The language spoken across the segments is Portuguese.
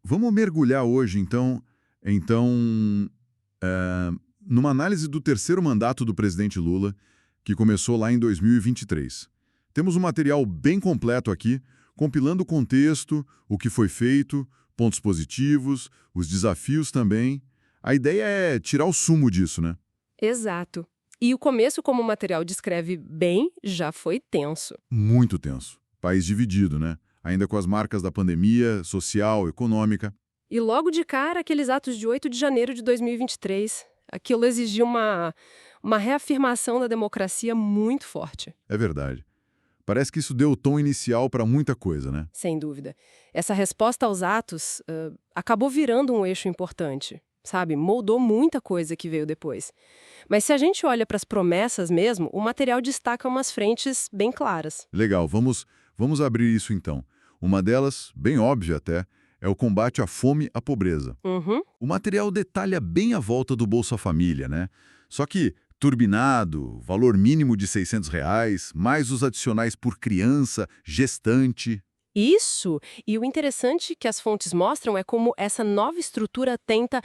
Vamos mergulhar hoje, numa análise do terceiro mandato do presidente Lula, que começou lá em 2023. Temos um material bem completo aqui, compilando o contexto, o que foi feito, pontos positivos, os desafios também. A ideia é tirar o sumo disso, né? Exato. E o começo, como o material descreve bem, já foi tenso. Muito tenso. País dividido, né? Ainda com as marcas da pandemia, social, econômica. E logo de cara, aqueles atos de 8 de janeiro de 2023. Aquilo exigiu uma reafirmação da democracia muito forte. É verdade. Parece que isso deu o tom inicial para muita coisa, né? Sem dúvida. Essa resposta aos atos acabou virando um eixo importante, sabe? Moldou muita coisa que veio depois. Mas se a gente olha para as promessas mesmo, o material destaca umas frentes bem claras. Legal, vamos abrir isso então. Uma delas, bem óbvia até, é o combate à fome e à pobreza. Uhum. O material detalha bem a volta do Bolsa Família, né? Só que turbinado, valor mínimo de R$ 600, mais os adicionais por criança, gestante. Isso! E o interessante que as fontes mostram é como essa nova estrutura tenta,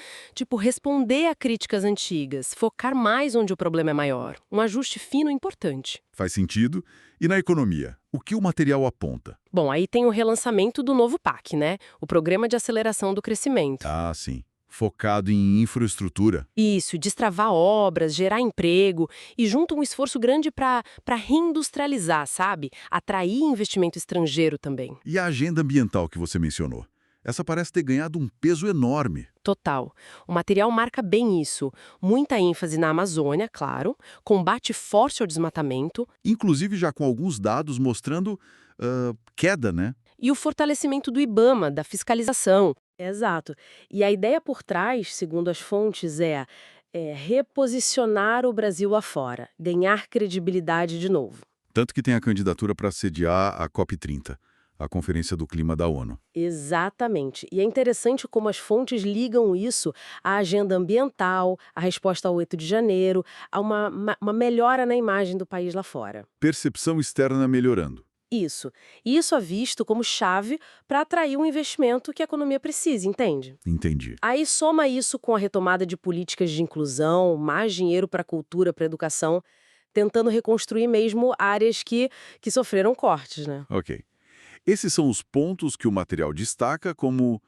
responder a críticas antigas, focar mais onde o problema é maior. Um ajuste fino e importante. Faz sentido? E na economia, o que o material aponta? Bom, aí tem o relançamento do novo PAC, né? O Programa de Aceleração do Crescimento. Ah, sim. Focado em infraestrutura. Isso, destravar obras, gerar emprego e junto um esforço grande para reindustrializar, sabe? Atrair investimento estrangeiro também. E a agenda ambiental que você mencionou? Essa parece ter ganhado um peso enorme. Total. O material marca bem isso. Muita ênfase na Amazônia, claro, combate forte ao desmatamento Inclusive já com alguns dados mostrando queda, né? e o fortalecimento do IBAMA, da fiscalização. Exato. E a ideia por trás, segundo as fontes, é reposicionar o Brasil afora, ganhar credibilidade de novo. Tanto que tem a candidatura para sediar a COP30, a Conferência do Clima da ONU. Exatamente. E é interessante como as fontes ligam isso à agenda ambiental, à resposta ao 8 de janeiro, a uma melhora na imagem do país lá fora. Percepção externa melhorando. Isso. E isso é visto como chave para atrair um investimento que a economia precisa, entende? Entendi. Aí soma isso com a retomada de políticas de inclusão, mais dinheiro para a cultura, para a educação, tentando reconstruir mesmo áreas que sofreram cortes, né? Ok. Esses são os pontos que o material destaca como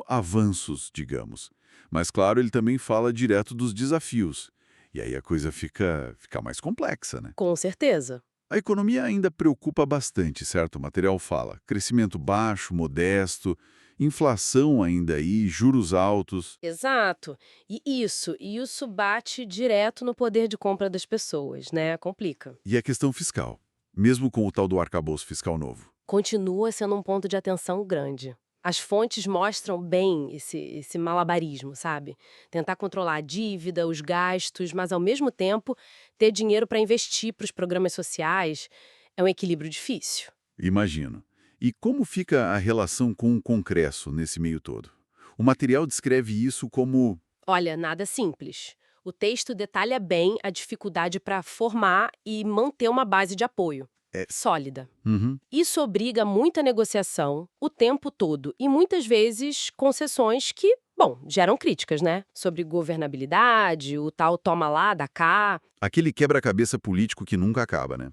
avanços, digamos. Mas, claro, ele também fala direto dos desafios. E aí a coisa fica mais complexa, né? Com certeza. A economia ainda preocupa bastante, certo? O material fala. Crescimento baixo, modesto, inflação ainda aí, juros altos. Exato. E isso bate direto no poder de compra das pessoas, né? Complica. E a questão fiscal, mesmo com o tal do arcabouço fiscal novo. Continua sendo um ponto de atenção grande. As fontes mostram bem esse malabarismo, sabe? Tentar controlar a dívida, os gastos, mas ao mesmo tempo ter dinheiro para investir para os programas sociais é um equilíbrio difícil. Imagino. E como fica a relação com o Congresso nesse meio todo? O material descreve isso como... Olha, nada simples. O texto detalha bem a dificuldade para formar e manter uma base de apoio sólida. Uhum. Isso obriga a muita negociação o tempo todo e muitas vezes concessões que, bom, geram críticas, né? Sobre governabilidade, o tal toma lá, dá cá. Aquele quebra-cabeça político que nunca acaba, né?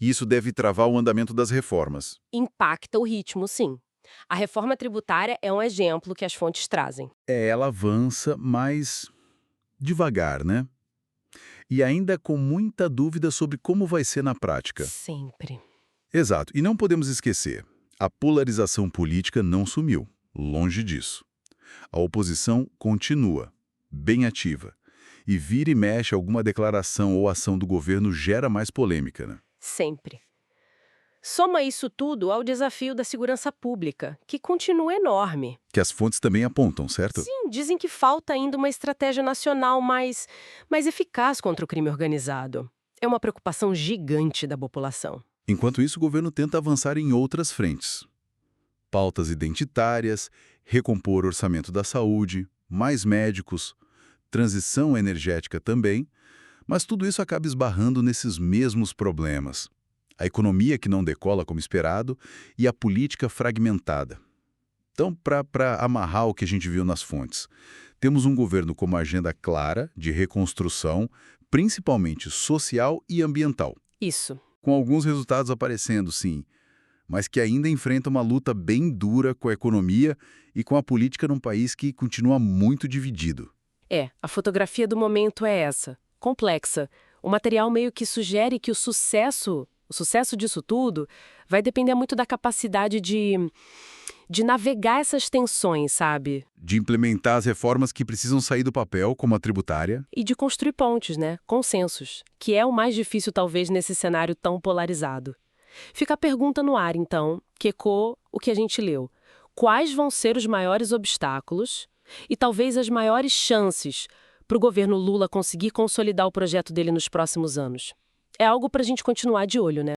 E isso deve travar o andamento das reformas. Impacta o ritmo, sim. A reforma tributária é um exemplo que as fontes trazem. Ela avança, mas devagar, né? E ainda com muita dúvida sobre como vai ser na prática. Sempre. Exato. E não podemos esquecer, a polarização política não sumiu. Longe disso. A oposição continua, bem ativa. E vira e mexe alguma declaração ou ação do governo gera mais polêmica, né? Sempre. Soma isso tudo ao desafio da segurança pública, que continua enorme. Que as fontes também apontam, certo? Sim, dizem que falta ainda uma estratégia nacional mais eficaz contra o crime organizado. É uma preocupação gigante da população. Enquanto isso, o governo tenta avançar em outras frentes. Pautas identitárias, recompor o orçamento da saúde, mais médicos, transição energética também, mas tudo isso acaba esbarrando nesses mesmos problemas. A economia que não decola como esperado e a política fragmentada. Então, para amarrar o que a gente viu nas fontes, temos um governo com uma agenda clara de reconstrução, principalmente social e ambiental, Isso. com alguns resultados aparecendo, sim, mas que ainda enfrenta uma luta bem dura com a economia e com a política num país que continua muito dividido. A fotografia do momento é essa, complexa. O material meio que sugere que o sucesso disso tudo vai depender muito da capacidade de navegar essas tensões, sabe? De implementar as reformas que precisam sair do papel, como a tributária. E de construir pontes, né? Consensos, que é o mais difícil talvez nesse cenário tão polarizado. Fica a pergunta no ar, então, que ecoa o que a gente leu. Quais vão ser os maiores obstáculos e talvez as maiores chances para o governo Lula conseguir consolidar o projeto dele nos próximos anos? É algo para a gente continuar de olho, né?